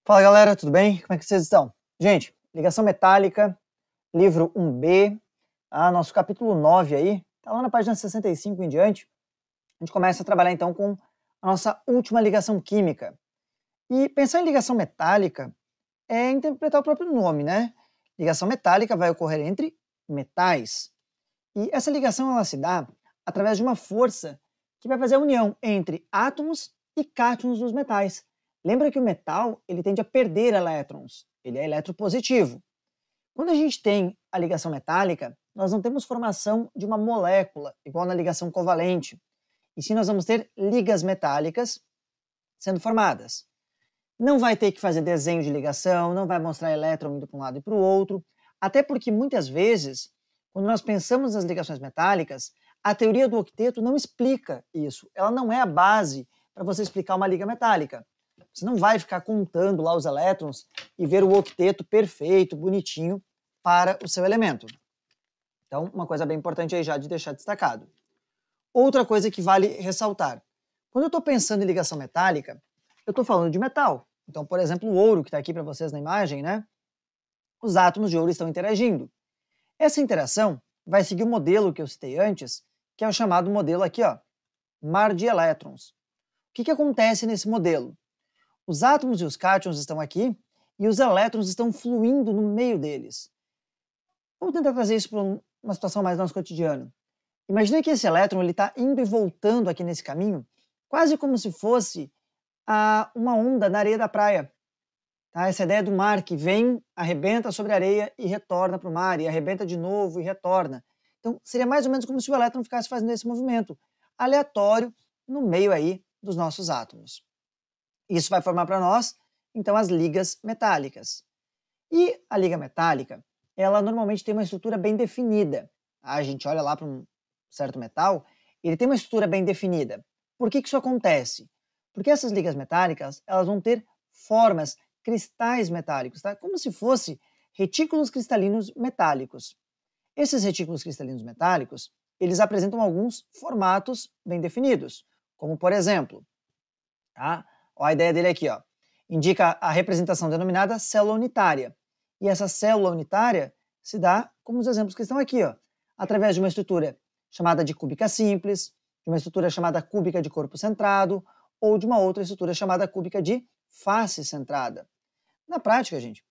Fala galera, tudo bem? Como é que vocês estão? Gente, ligação metálica, livro 1B, nosso capítulo 9 aí, tá lá na página 65 em diante. A gente começa a trabalhar então com a nossa última ligação química. E pensar em ligação metálica é interpretar o próprio nome, né? Ligação metálica vai ocorrer entre metais. E essa ligação ela se dá através de uma força que vai fazer a união entre átomos e cátions dos metais. Lembra que o metal ele tende a perder elétrons, ele é eletropositivo. Quando a gente tem a ligação metálica, nós não temos formação de uma molécula, igual na ligação covalente, e sim nós vamos ter ligas metálicas sendo formadas. Não vai ter que fazer desenho de ligação, não vai mostrar elétron indo para um lado e para o outro, até porque muitas vezes, quando nós pensamos nas ligações metálicas, a teoria do octeto não explica isso. Ela não é a base para você explicar uma liga metálica. Você não vai ficar contando lá os elétrons e ver o octeto perfeito, bonitinho para o seu elemento. Então, uma coisa bem importante aí já de deixar destacado. Outra coisa que vale ressaltar. Quando eu estou pensando em ligação metálica, eu estou falando de metal. Então, por exemplo, o ouro que está aqui para vocês na imagem, né? Os átomos de ouro estão interagindo. Essa interação vai seguir o modelo que eu citei antes, que é o chamado modelo aqui, ó, mar de elétrons. O que acontece nesse modelo? Os átomos e os cátions estão aqui e os elétrons estão fluindo no meio deles. Vamos tentar trazer isso para uma situação mais do nosso cotidiano. Imagina que esse elétron está indo e voltando aqui nesse caminho, quase como se fosse uma onda na areia da praia. Tá? Essa ideia do mar que vem, arrebenta sobre a areia e retorna para o mar, e arrebenta de novo e retorna. Então, seria mais ou menos como se o elétron ficasse fazendo esse movimento aleatório no meio aí dos nossos átomos. Isso vai formar para nós, então, as ligas metálicas. E a liga metálica, ela normalmente tem uma estrutura bem definida. A gente olha lá para um certo metal, ele tem uma estrutura bem definida. Por que isso acontece? Porque essas ligas metálicas, elas vão ter formas, cristais metálicos, tá? Como se fosse retículos cristalinos metálicos. Esses retículos cristalinos metálicos, eles apresentam alguns formatos bem definidos, como por exemplo, tá? Ó, a ideia dele aqui, ó, indica a representação denominada célula unitária. E essa célula unitária se dá como os exemplos que estão aqui, ó, através de uma estrutura chamada de cúbica simples, de uma estrutura chamada cúbica de corpo centrado, ou de uma outra estrutura chamada cúbica de face centrada. Na prática, gente,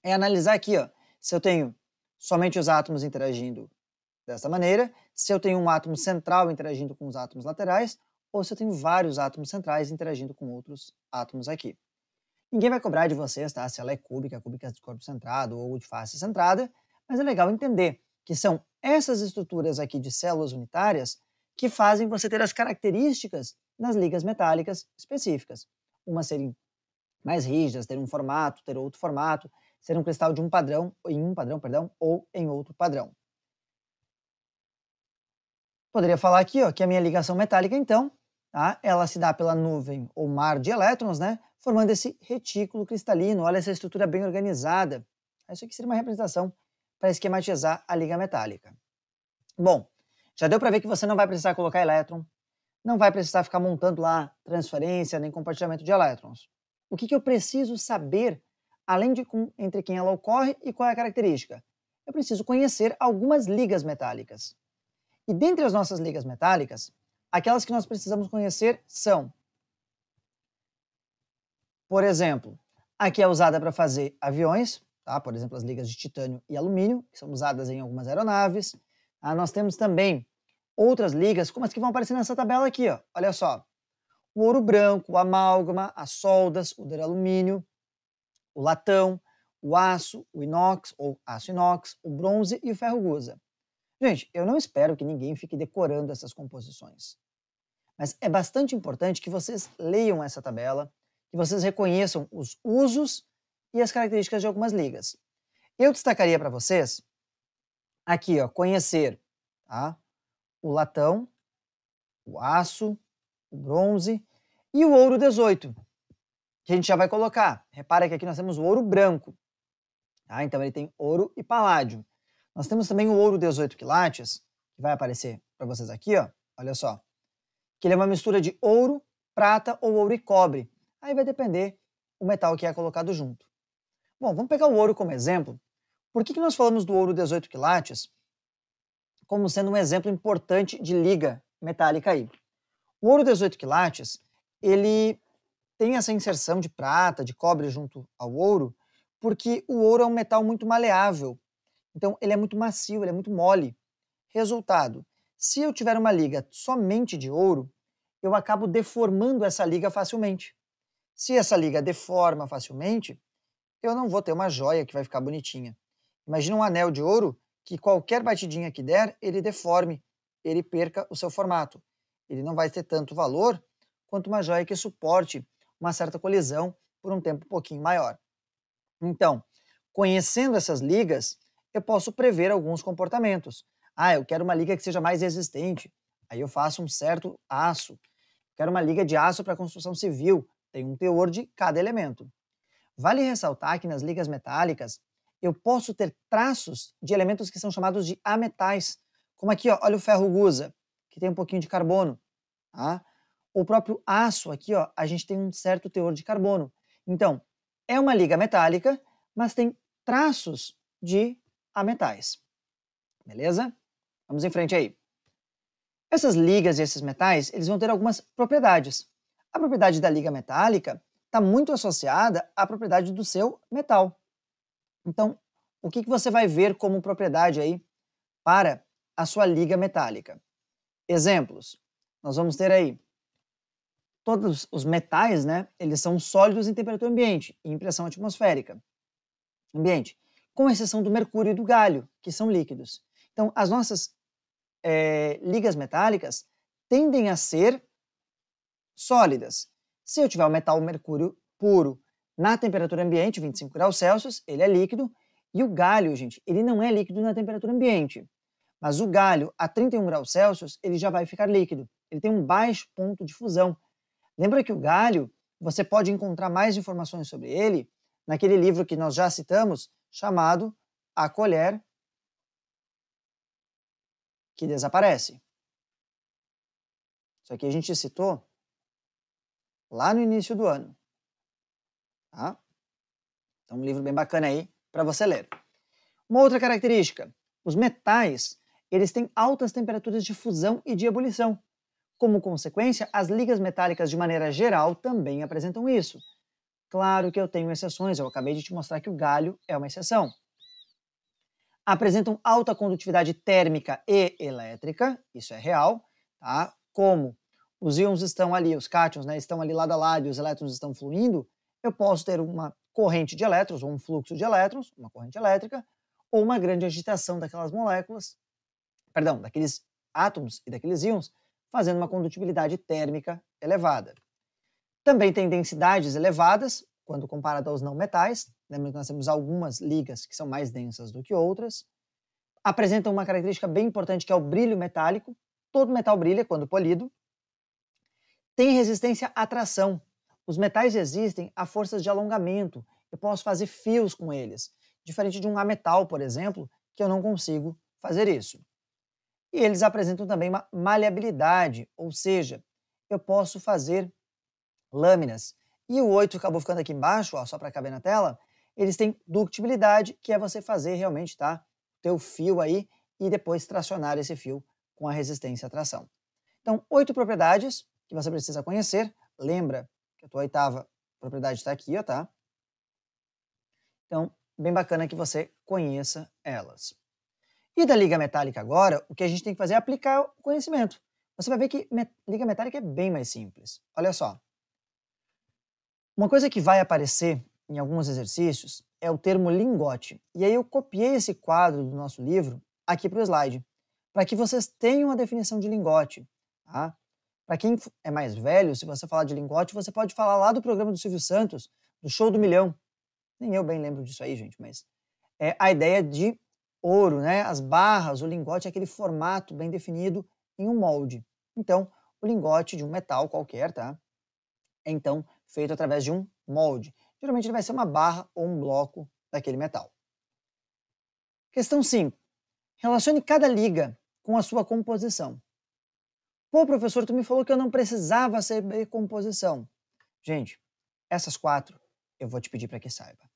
é analisar aqui, ó, se eu tenho somente os átomos interagindo dessa maneira, se eu tenho um átomo central interagindo com os átomos laterais, ou se eu tenho vários átomos centrais interagindo com outros átomos aqui. Ninguém vai cobrar de vocês, tá? Se ela é cúbica de corpo centrado ou de face centrada, mas é legal entender que são essas estruturas aqui de células unitárias que fazem você ter as características das ligas metálicas específicas. Umas serem mais rígidas, ter um formato, ter outro formato, ser um cristal de um padrão, ou em outro padrão. Poderia falar aqui, ó, que a minha ligação metálica, então, tá? Ela se dá pela nuvem ou mar de elétrons, né? Formando esse retículo cristalino. Olha essa estrutura bem organizada. Isso aqui seria uma representação para esquematizar a liga metálica. Bom, já deu para ver que você não vai precisar colocar elétron, não vai precisar ficar montando lá transferência nem compartilhamento de elétrons. O que eu preciso saber, além de entre quem ela ocorre e qual é a característica? Eu preciso conhecer algumas ligas metálicas. E dentre as nossas ligas metálicas, aquelas que nós precisamos conhecer são, por exemplo, a que é usada para fazer aviões, tá? Por exemplo, as ligas de titânio e alumínio, que são usadas em algumas aeronaves. Nós temos também outras ligas, como as que vão aparecer nessa tabela aqui, ó. Olha só. O ouro branco, o amálgama, as soldas, o duralumínio, o latão, o aço, o inox ou aço inox, o bronze e o ferro gusa. Gente, eu não espero que ninguém fique decorando essas composições. Mas é bastante importante que vocês leiam essa tabela, que vocês reconheçam os usos e as características de algumas ligas. Eu destacaria para vocês aqui, ó, conhecer, tá? O latão, o aço, o bronze e o ouro 18, que a gente já vai colocar. Repara que aqui nós temos o ouro branco, tá? Então ele tem ouro e paládio. Nós temos também o ouro 18 quilates, que vai aparecer para vocês aqui, ó. Olha só. Que ele é uma mistura de ouro, prata ou ouro e cobre. Aí vai depender o metal que é colocado junto. Bom, vamos pegar o ouro como exemplo. Por que nós falamos do ouro 18 quilates como sendo um exemplo importante de liga metálica aí? O ouro 18 quilates, ele tem essa inserção de prata, de cobre junto ao ouro, porque o ouro é um metal muito maleável. Então, ele é muito macio, ele é muito mole. Resultado, se eu tiver uma liga somente de ouro, eu acabo deformando essa liga facilmente. Se essa liga deforma facilmente, eu não vou ter uma joia que vai ficar bonitinha. Imagina um anel de ouro que qualquer batidinha que der, ele deforme, ele perca o seu formato. Ele não vai ter tanto valor quanto uma joia que suporte uma certa colisão por um tempo um pouquinho maior. Então, conhecendo essas ligas, eu posso prever alguns comportamentos. Ah, eu quero uma liga que seja mais resistente, aí eu faço um certo aço. Quero uma liga de aço para construção civil, tem um teor de cada elemento. Vale ressaltar que nas ligas metálicas eu posso ter traços de elementos que são chamados de ametais, como aqui, ó, olha o ferro gusa, que tem um pouquinho de carbono. Tá? O próprio aço aqui, ó, a gente tem um certo teor de carbono. Então, é uma liga metálica, mas tem traços de ametais. Beleza? Vamos em frente aí. Essas ligas e esses metais, eles vão ter algumas propriedades. A propriedade da liga metálica está muito associada à propriedade do seu metal. Então, o que você vai ver como propriedade aí para a sua liga metálica? Exemplos. Nós vamos ter aí todos os metais, né, eles são sólidos em temperatura ambiente e em pressão atmosférica ambiente, com exceção do mercúrio e do gálio, que são líquidos. Então, as nossas ligas metálicas tendem a ser sólidas. Se eu tiver o metal mercúrio puro na temperatura ambiente, 25 graus Celsius, ele é líquido, e o gálio, gente, ele não é líquido na temperatura ambiente. Mas o gálio a 31 graus Celsius, ele já vai ficar líquido. Ele tem um baixo ponto de fusão. Lembra que o gálio, você pode encontrar mais informações sobre ele naquele livro que nós já citamos, chamado A Colher que Desaparece. Isso aqui a gente citou lá no início do ano. Tá? Então, um livro bem bacana aí para você ler. Uma outra característica, os metais, eles têm altas temperaturas de fusão e de ebulição. Como consequência, as ligas metálicas, de maneira geral, também apresentam isso. Claro que eu tenho exceções, eu acabei de te mostrar que o gálio é uma exceção. Apresentam alta condutividade térmica e elétrica, isso é real, tá? Como os íons estão ali, os cátions, né, estão ali lado a lado e os elétrons estão fluindo, eu posso ter uma corrente de elétrons, ou um fluxo de elétrons, uma corrente elétrica, ou uma grande agitação daquelas moléculas, perdão, daqueles átomos e daqueles íons, fazendo uma condutibilidade térmica elevada. Também tem densidades elevadas, quando comparado aos não metais, lembra que nós temos algumas ligas que são mais densas do que outras. Apresentam uma característica bem importante que é o brilho metálico, todo metal brilha quando polido. Tem resistência à tração, os metais resistem a forças de alongamento, eu posso fazer fios com eles, diferente de um ametal, por exemplo, que eu não consigo fazer isso. E eles apresentam também uma maleabilidade, ou seja, eu posso fazer lâminas. E o 8 acabou ficando aqui embaixo, ó, só para caber na tela, eles têm ductibilidade, que é você fazer realmente, tá, teu fio aí e depois tracionar esse fio com a resistência à tração. Então, 8 propriedades que você precisa conhecer. Lembra que a tua oitava propriedade está aqui, ó, tá? Então, bem bacana que você conheça elas. E da liga metálica agora, o que a gente tem que fazer é aplicar o conhecimento. Você vai ver que liga metálica é bem mais simples. Olha só. Uma coisa que vai aparecer em alguns exercícios é o termo lingote. E aí eu copiei esse quadro do nosso livro aqui para o slide, para que vocês tenham a definição de lingote. Tá? Para quem é mais velho, se você falar de lingote, você pode falar lá do programa do Silvio Santos, do Show do Milhão. Nem eu bem lembro disso aí, gente, mas é a ideia de ouro, né? As barras, o lingote é aquele formato bem definido em um molde. Então, o lingote de um metal qualquer, tá? É então feito através de um molde. Geralmente ele vai ser uma barra ou um bloco daquele metal. Questão 5. Relacione cada liga com a sua composição. Pô, professor, tu me falou que eu não precisava saber composição. Gente, essas 4 eu vou te pedir para que saiba.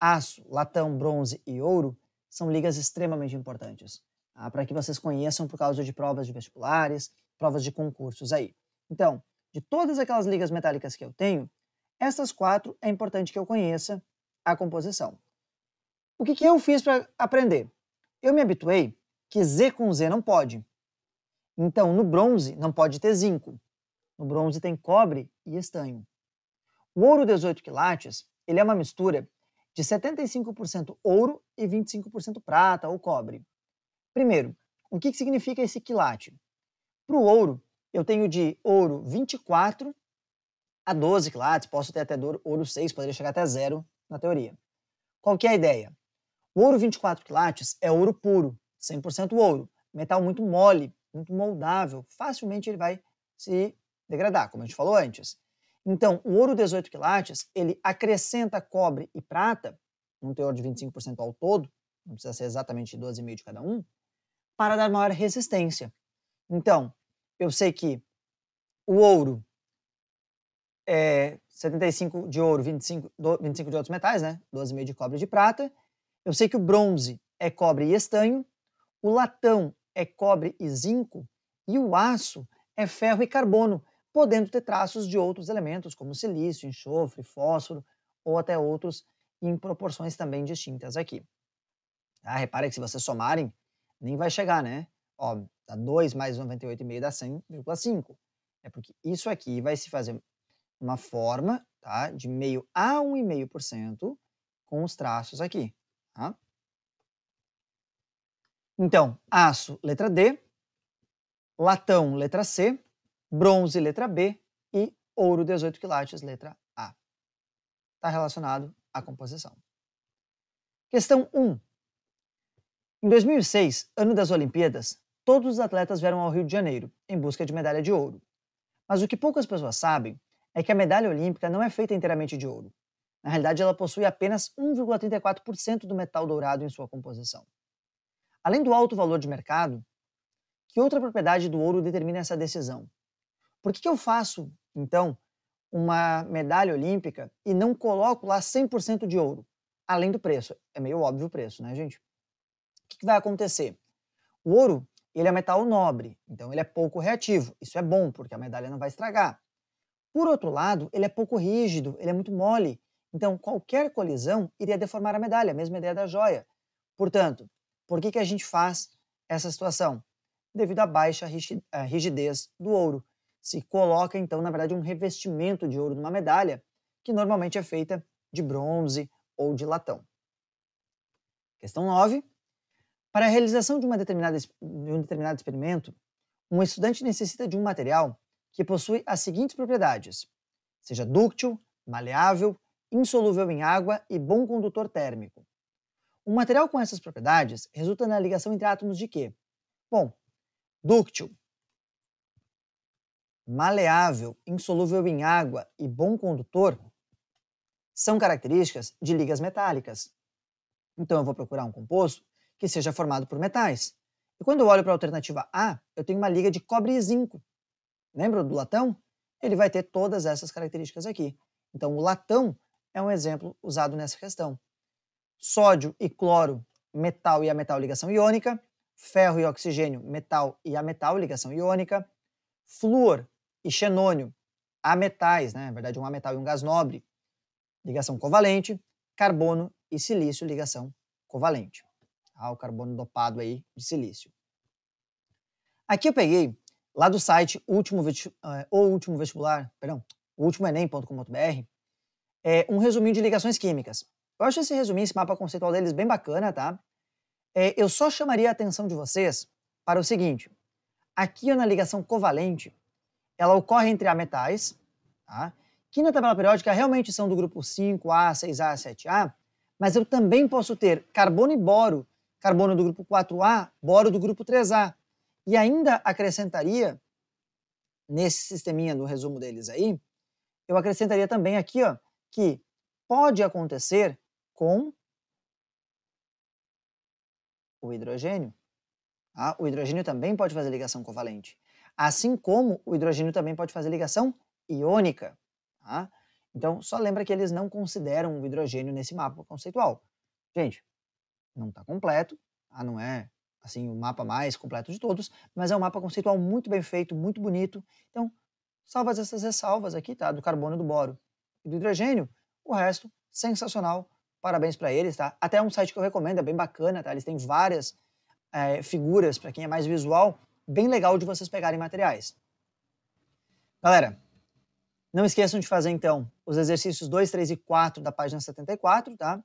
Aço, latão, bronze e ouro são ligas extremamente importantes, tá? Para que vocês conheçam por causa de provas de vestibulares, provas de concursos aí. Então, de todas aquelas ligas metálicas que eu tenho, essas 4 é importante que eu conheça a composição. O que eu fiz para aprender? Eu me habituei que Z com Z não pode. Então, no bronze não pode ter zinco. No bronze tem cobre e estanho. O ouro 18 quilates, ele é uma mistura de 75% ouro e 25% prata ou cobre. Primeiro, o que significa esse quilate? Para o ouro, eu tenho de ouro 24 a 12 quilates, posso ter até ouro 6, poderia chegar até 0 na teoria. Qual que é a ideia? O ouro 24 quilates é ouro puro, 100% ouro, metal muito mole, muito moldável, facilmente ele vai se degradar, como a gente falou antes. Então, o ouro 18 quilates, ele acrescenta cobre e prata, um teor de 25% ao todo, não precisa ser exatamente 12,5 de cada um, para dar maior resistência. Então, eu sei que o ouro é 75 de ouro, 25 de outros metais, né? 12,5 de cobre e de prata. Eu sei que o bronze é cobre e estanho, o latão é cobre e zinco, e o aço é ferro e carbono, podendo ter traços de outros elementos, como silício, enxofre, fósforo, ou até outros em proporções também distintas aqui. Tá? Repara que se vocês somarem, nem vai chegar, né? Ó, dá 2 mais 98,5 dá 100,5. É porque isso aqui vai se fazer uma forma, tá, de meio a 1,5% com os traços aqui. Tá? Então, aço, letra D, latão, letra C, bronze, letra B e ouro 18 quilates, letra A. Está relacionado à composição. Questão 1. Em 2006, ano das Olimpíadas, todos os atletas vieram ao Rio de Janeiro em busca de medalha de ouro. Mas o que poucas pessoas sabem é que a medalha olímpica não é feita inteiramente de ouro. Na realidade, ela possui apenas 1,34% do metal dourado em sua composição. Além do alto valor de mercado, que outra propriedade do ouro determina essa decisão? Por que eu faço, então, uma medalha olímpica e não coloco lá 100% de ouro? Além do preço. É meio óbvio o preço, né, gente? O que vai acontecer? O ouro, ele é metal nobre, então ele é pouco reativo. Isso é bom, porque a medalha não vai estragar. Por outro lado, ele é pouco rígido, ele é muito mole. Então, qualquer colisão iria deformar a medalha, a mesma ideia da joia. Portanto, por que a gente faz essa situação? Devido à baixa rigidez do ouro. Se coloca, então, na verdade, um revestimento de ouro numa medalha, que normalmente é feita de bronze ou de latão. Questão 9. Para a realização de um determinado experimento, um estudante necessita de um material que possui as seguintes propriedades: seja dúctil, maleável, insolúvel em água e bom condutor térmico. Um material com essas propriedades resulta na ligação entre átomos de quê? Bom, dúctil, maleável, insolúvel em água e bom condutor são características de ligas metálicas. Então eu vou procurar um composto que seja formado por metais. E quando eu olho para a alternativa A, eu tenho uma liga de cobre e zinco. Lembra do latão? Ele vai ter todas essas características aqui. Então o latão é um exemplo usado nessa questão. Sódio e cloro, metal e ametal, ligação iônica. Ferro e oxigênio, metal e ametal, ligação iônica. Flúor e xenônio, ametais, né? Na verdade um ametal e um gás nobre, ligação covalente. Carbono e silício, ligação covalente. O carbono dopado aí de silício. Aqui eu peguei lá do site ultimoenem.com.br, um resuminho de ligações químicas. Eu acho esse resuminho, esse mapa conceitual deles bem bacana, tá? Eu só chamaria a atenção de vocês para o seguinte: aqui na ligação covalente, ela ocorre entre ametais, tá? Que na tabela periódica realmente são do grupo 5A, 6A, 7A, mas eu também posso ter carbono e boro, carbono do grupo 4A, boro do grupo 3A. E ainda acrescentaria, nesse sisteminha do resumo deles aí, eu acrescentaria também aqui, ó, que pode acontecer com o hidrogênio. Tá? O hidrogênio também pode fazer ligação covalente. Assim como o hidrogênio também pode fazer ligação iônica. Tá? Então, só lembra que eles não consideram o hidrogênio nesse mapa conceitual. Gente, não está completo, não é assim o mapa mais completo de todos, mas é um mapa conceitual muito bem feito, muito bonito. Então, salvas essas ressalvas aqui, tá? Do carbono, do boro e do hidrogênio. O resto, sensacional. Parabéns para eles, tá? Até um site que eu recomendo, é bem bacana, tá? Eles têm várias figuras, para quem é mais visual, bem legal de vocês pegarem materiais. Galera, não esqueçam de fazer, então, os exercícios 2, 3 e 4 da página 74, tá?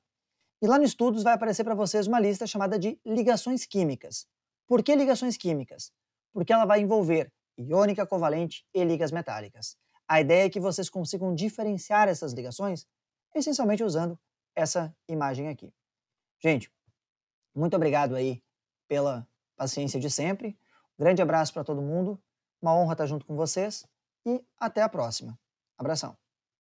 E lá no Estudos vai aparecer para vocês uma lista chamada de ligações químicas. Por que ligações químicas? Porque ela vai envolver iônica covalente e ligas metálicas. A ideia é que vocês consigam diferenciar essas ligações, essencialmente usando essa imagem aqui. Gente, muito obrigado aí pela paciência de sempre. Um grande abraço para todo mundo. Uma honra estar junto com vocês e até a próxima. Abração.